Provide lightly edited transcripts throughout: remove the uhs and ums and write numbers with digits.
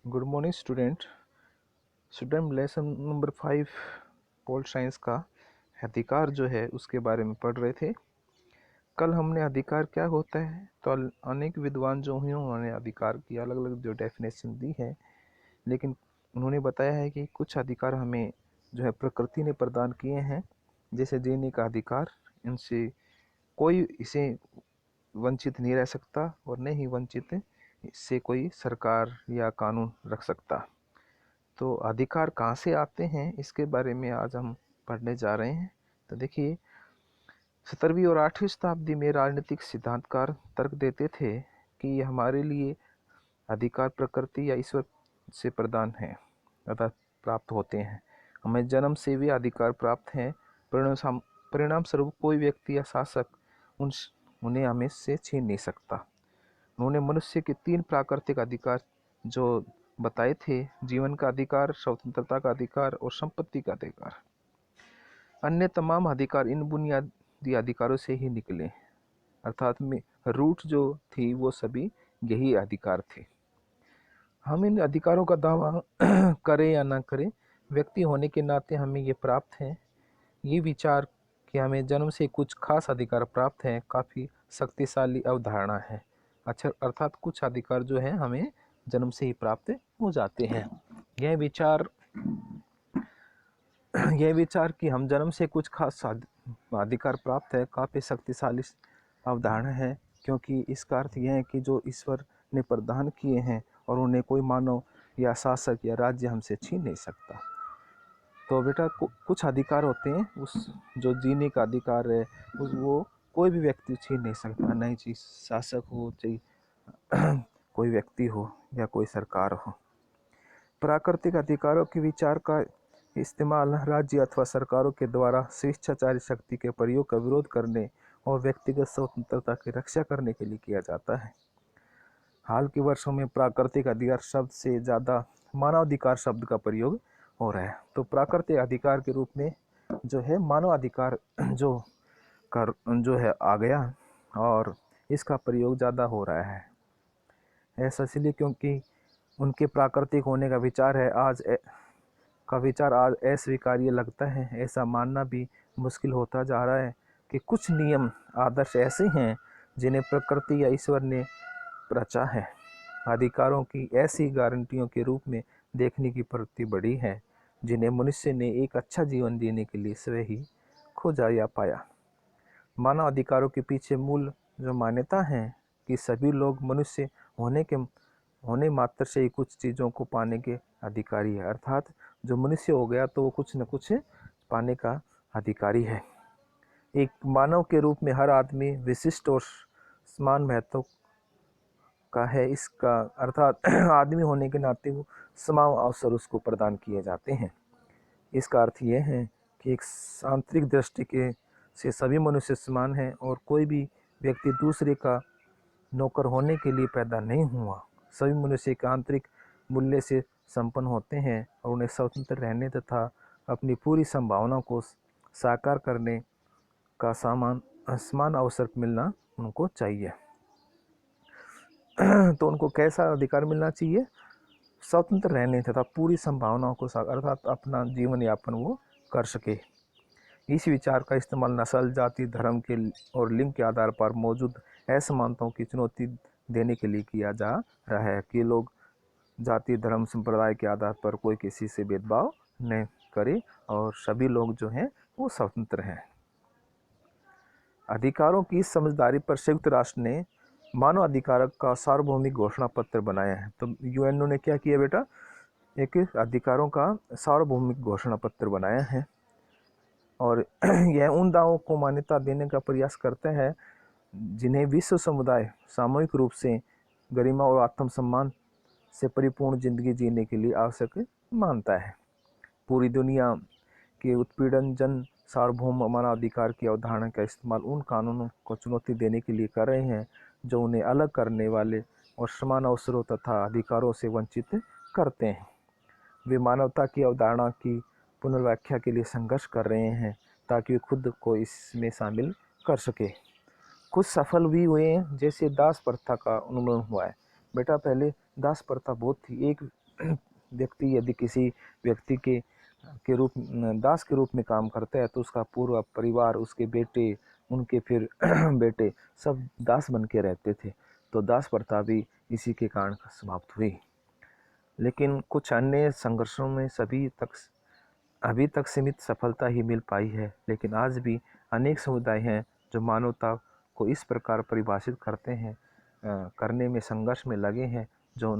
Good morning student. Lesson number 5 pol science का अधिकार जो है उसके बारे में पढ़ रहे थे। कल हमने अधिकार क्या होता है तो अनेक विद्वान जो हुए उन्होंने अधिकार की अलग अलग जो डेफिनेशन दी है, लेकिन उन्होंने बताया है कि कुछ अधिकार हमें जो है प्रकृति ने प्रदान किए हैं, जैसे जीने का अधिकार। इनसे कोई इसे वंचित नहीं रह सकता और न ही वंचित इससे कोई सरकार या कानून रख सकता। तो अधिकार कहाँ से आते हैं इसके बारे में आज हम पढ़ने जा रहे हैं। तो देखिए, 17वीं और 8वीं शताब्दी में राजनीतिक सिद्धांतकार तर्क देते थे कि हमारे लिए अधिकार प्रकृति या ईश्वर से प्रदान है अर्थात प्राप्त होते हैं। हमें जन्म से भी अधिकार प्राप्त हैं। परिणाम स्वरूप कोई व्यक्ति या शासक उन्हें हमें से छीन नहीं सकता। उन्होंने मनुष्य के 3 प्राकृतिक अधिकार जो बताए थे: जीवन का अधिकार, स्वतंत्रता का अधिकार और संपत्ति का अधिकार। अन्य तमाम अधिकार इन बुनियादी अधिकारों से ही निकले, अर्थात में रूट जो थी वो सभी यही अधिकार थे। हम इन अधिकारों का दावा करें या ना करें, व्यक्ति होने के नाते हमें ये प्राप्त है। ये विचार कि हमें जन्म से कुछ खास अधिकार प्राप्त हैं काफ़ी शक्तिशाली अवधारणा है। अच्छा, अर्थात कुछ अधिकार जो है हमें जन्म से ही प्राप्त हो जाते हैं। यह विचार कि हम जन्म से कुछ खास अधिकार प्राप्त है काफ़ी शक्तिशाली अवधारणा है, क्योंकि इसका अर्थ यह है कि जो ईश्वर ने प्रदान किए हैं और उन्हें कोई मानव या शासक या राज्य हमसे छीन नहीं सकता। तो बेटा कुछ अधिकार होते हैं, उस जो जीने का अधिकार है वो कोई भी व्यक्ति छीन नहीं सकता, नहीं चाहिए शासक हो, चाहे कोई व्यक्ति हो या कोई सरकार हो। प्राकृतिक अधिकारों के विचार का इस्तेमाल राज्य अथवा सरकारों के द्वारा स्वेच्छाचारी शक्ति के प्रयोग का विरोध करने और व्यक्तिगत स्वतंत्रता की रक्षा करने के लिए किया जाता है। हाल के वर्षों में प्राकृतिक अधिकार शब्द से ज़्यादा मानवाधिकार शब्द का प्रयोग हो रहा है। तो प्राकृतिक अधिकार के रूप में जो है मानवाधिकार जो है आ गया और इसका प्रयोग ज़्यादा हो रहा है। ऐसा इसलिए क्योंकि उनके प्राकृतिक होने का विचार आज अस्वीकार्य लगता है। ऐसा मानना भी मुश्किल होता जा रहा है कि कुछ नियम आदर्श ऐसे हैं जिन्हें प्रकृति या ईश्वर ने रचा है। अधिकारों की ऐसी गारंटियों के रूप में देखने की प्रवृत्ति बढ़ी है जिन्हें मनुष्य ने एक अच्छा जीवन जीने के लिए स्वयं ही खोजा या पाया। मानव अधिकारों के पीछे मूल जो मान्यता है कि सभी लोग मनुष्य होने मात्र से ही कुछ चीज़ों को पाने के अधिकारी है, अर्थात जो मनुष्य हो गया तो वो कुछ न कुछ पाने का अधिकारी है। एक मानव के रूप में हर आदमी विशिष्ट और समान महत्व का है। इसका अर्थात आदमी होने के नाते वो समान अवसर उसको प्रदान किए जाते हैं। इसका अर्थ यह है कि एक आंतरिक दृष्टि से सभी मनुष्य समान हैं और कोई भी व्यक्ति दूसरे का नौकर होने के लिए पैदा नहीं हुआ। सभी मनुष्य के आंतरिक मूल्य से संपन्न होते हैं और उन्हें स्वतंत्र रहने तथा अपनी पूरी संभावनाओं को साकार करने का समान अवसर मिलना उनको चाहिए। तो उनको कैसा अधिकार मिलना चाहिए? स्वतंत्र रहने तथा पूरी संभावनाओं को अर्थात अपना जीवन यापन वो कर सके। इस विचार का इस्तेमाल नस्ल, जाति, धर्म के और लिंग के आधार पर मौजूद असमानताओं की चुनौती देने के लिए किया जा रहा है कि लोग जाति, धर्म, संप्रदाय के आधार पर कोई किसी से भेदभाव न करे और सभी लोग जो हैं वो स्वतंत्र हैं। अधिकारों की समझदारी पर संयुक्त राष्ट्र ने मानव अधिकार का सार्वभौमिक घोषणा पत्र बनाया है। तो यूएनओ ने क्या किया बेटा? एक अधिकारों का सार्वभौमिक घोषणा पत्र बनाया है और यह उन दावों को मान्यता देने का प्रयास करता है जिन्हें विश्व समुदाय सामूहिक रूप से गरिमा और आत्मसम्मान से परिपूर्ण जिंदगी जीने के लिए आवश्यक मानता है। पूरी दुनिया के उत्पीड़न जन सार्वभौम मानवाधिकार की अवधारणा का इस्तेमाल उन कानूनों को चुनौती देने के लिए कर रहे हैं जो उन्हें अलग करने वाले और समान अवसरों तथा अधिकारों से वंचित करते हैं। वे मानवता की अवधारणा की पुनर्व्याख्या के लिए संघर्ष कर रहे हैं ताकि वे खुद को इसमें शामिल कर सके। कुछ सफल भी हुए हैं, जैसे दास प्रथा का उन्मूलन हुआ है। बेटा पहले दास प्रथा बहुत थी। एक व्यक्ति यदि किसी व्यक्ति के रूप दास के रूप में काम करता है तो उसका पूरा परिवार, उसके बेटे, उनके फिर बेटे सब दास बन के रहते थे। तो दास प्रथा भी इसी के कारण समाप्त हुई। लेकिन कुछ अन्य संघर्षों में अभी तक सीमित सफलता ही मिल पाई है। लेकिन आज भी अनेक समुदाय हैं जो मानवता को इस प्रकार परिभाषित करने में संघर्ष में लगे हैं जो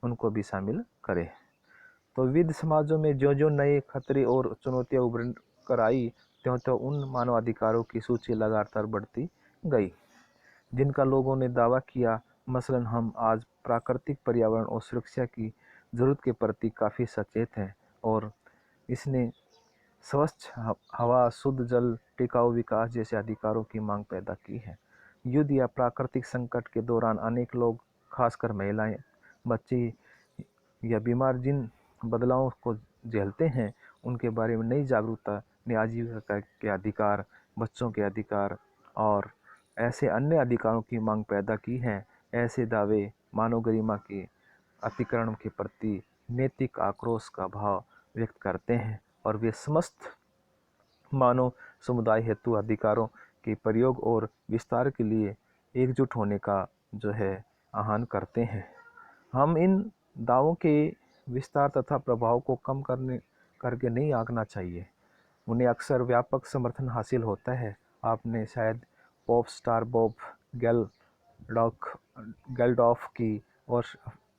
उनको भी शामिल करे। तो विविध समाजों में जो जो नए खतरे और चुनौतियां उभर कर आई, त्यों त्यों उन मानवाधिकारों की सूची लगातार बढ़ती गई जिनका लोगों ने दावा किया। मसलन हम आज प्राकृतिक पर्यावरण और सुरक्षा की जरूरत के प्रति काफ़ी सचेत हैं और इसने स्वच्छ हवा, शुद्ध जल, टिकाऊ विकास जैसे अधिकारों की मांग पैदा की है। युद्ध या प्राकृतिक संकट के दौरान अनेक लोग, खासकर महिलाएं, बच्चे या बीमार जिन बदलावों को झेलते हैं, उनके बारे में नई जागरूकता ने आजीविका के अधिकार, बच्चों के अधिकार और ऐसे अन्य अधिकारों की मांग पैदा की है। ऐसे दावे मानव गरिमा के अतिक्रमण के प्रति नैतिक आक्रोश का भाव व्यक्त करते हैं और वे समस्त मानव समुदाय हेतु अधिकारों के प्रयोग और विस्तार के लिए एकजुट होने का जो है आह्वान करते हैं। हम इन दावों के विस्तार तथा प्रभाव को कम करके नहीं आंकना चाहिए। उन्हें अक्सर व्यापक समर्थन हासिल होता है। आपने शायद पॉप स्टार बॉब गेल्डॉफ की और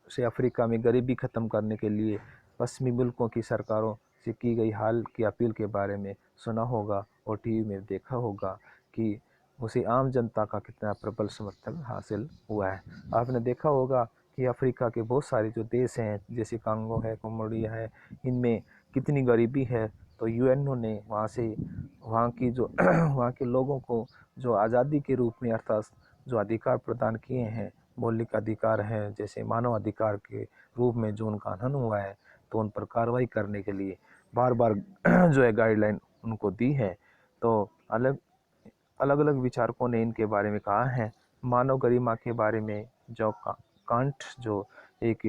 से अफ्रीका में गरीबी ख़त्म करने के लिए पश्चिमी मुल्कों की सरकारों से की गई हाल की अपील के बारे में सुना होगा और टीवी में देखा होगा कि उसे आम जनता का कितना प्रबल समर्थन हासिल हुआ है। आपने देखा होगा कि अफ्रीका के बहुत सारे जो देश हैं, जैसे कांगो है, कोमोडिया है, इनमें कितनी गरीबी है। तो यूएनओ ने वहाँ की जो वहाँ के लोगों को जो आज़ादी के रूप में अर्थात जो अधिकार प्रदान किए हैं, मौलिक अधिकार हैं, जैसे मानव अधिकार के रूप में जो उनका हनन हुआ है, तो उन पर कार्रवाई करने के लिए बार बार जो है गाइडलाइन उनको दी है। तो अलग अलग विचारकों ने इनके बारे में कहा है। मानव गरिमा के बारे में जो कांट जो एक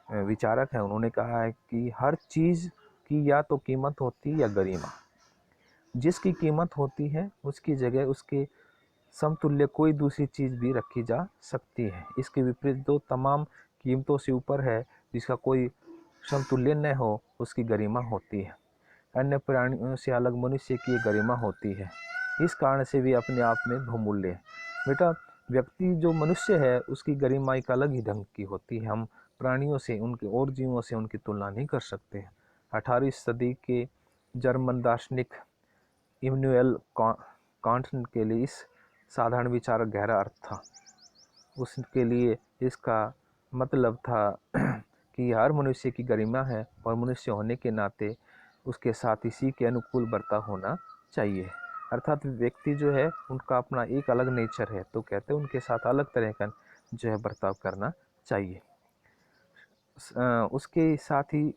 विचारक है, उन्होंने कहा है कि हर चीज़ की या तो कीमत होती है या गरिमा। जिसकी कीमत होती है उसकी जगह उसके समतुल्य कोई दूसरी चीज़ भी रखी जा सकती है। इसके विपरीत दो तमाम कीमतों से ऊपर है जिसका कोई समतुल्य न हो, उसकी गरिमा होती है। अन्य प्राणियों से अलग मनुष्य की गरिमा होती है। इस कारण से वे अपने आप में बहुमूल्य है। बेटा, व्यक्ति जो मनुष्य है उसकी गरिमा एक अलग ही ढंग की होती है। हम प्राणियों से, उनके और जीवों से उनकी तुलना नहीं कर सकते। 18वीं सदी के जर्मन दार्शनिक इमैनुएल कांट के लिए इस साधारण विचार गहरा अर्थ था। उसके लिए इसका मतलब था कि हर मनुष्य की गरिमा है और मनुष्य होने के नाते उसके साथ इसी के अनुकूल बर्ताव होना चाहिए। अर्थात व्यक्ति जो है उनका अपना एक अलग नेचर है, तो कहते हैं उनके साथ अलग तरह का जो है बर्ताव करना चाहिए। उसके साथ ही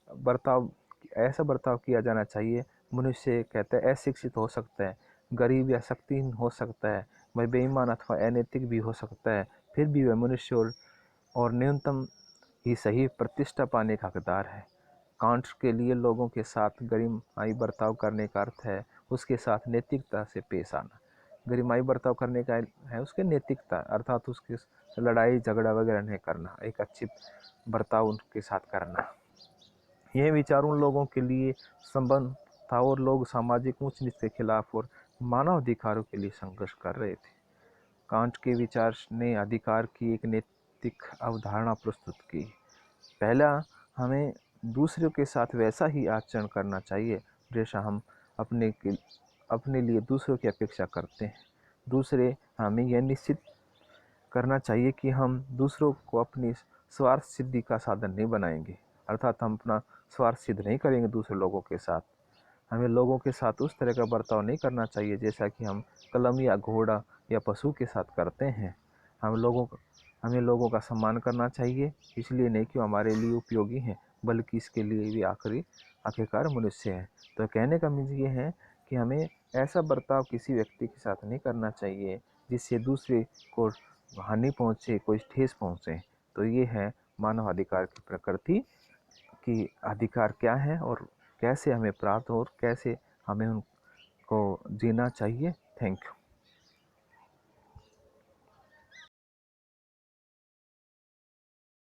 ऐसा बर्ताव किया जाना चाहिए। मनुष्य कहते हैं अशिक्षित हो सकता है, गरीब या शक्तिहीन हो सकता है, वह बेईमान अथवा अनैतिक भी हो सकता है, फिर भी वह मनुष्य और न्यूनतम ही सही प्रतिष्ठा पाने का हकदार है। कांट के लिए लोगों के साथ गरिमाई बर्ताव करने का अर्थ है उसके साथ नैतिकता से पेश आना। गरिमाई बर्ताव करने का है उसके नैतिकता, अर्थात उसके लड़ाई झगड़ा वगैरह नहीं करना, एक अच्छी बर्ताव उनके साथ करना। यह विचार उन लोगों के लिए संबंध था और लोग सामाजिक ऊंच नीच के खिलाफ और मानव अधिकारों के लिए संघर्ष कर रहे थे। कांट के विचार ने अधिकार की एक नैतिक अवधारणा प्रस्तुत की। पहला, हमें दूसरों के साथ वैसा ही आचरण करना चाहिए जैसा हम अपने लिए दूसरों की अपेक्षा करते हैं। दूसरे, हमें यह निश्चित करना चाहिए कि हम दूसरों को अपनी स्वार्थ सिद्धि का साधन नहीं बनाएंगे, अर्थात हम अपना स्वार्थ सिद्ध नहीं करेंगे दूसरे लोगों के साथ। हमें लोगों के साथ उस तरह का बर्ताव नहीं करना चाहिए जैसा कि हम कलम या घोड़ा या पशु के साथ करते हैं। हमें लोगों का सम्मान करना चाहिए, इसलिए नहीं कि हमारे लिए उपयोगी हैं, बल्कि इसके लिए भी आखिरकार मनुष्य हैं। तो कहने का मीनिंग ये है कि हमें ऐसा बर्ताव किसी व्यक्ति के साथ नहीं करना चाहिए जिससे दूसरे को हानि पहुँचे, कोई ठेस पहुँचे। तो ये है मानव अधिकार की प्रकृति कि अधिकार क्या है और कैसे हमें प्राप्त हो और कैसे हमें उनको जीना चाहिए। Thank you.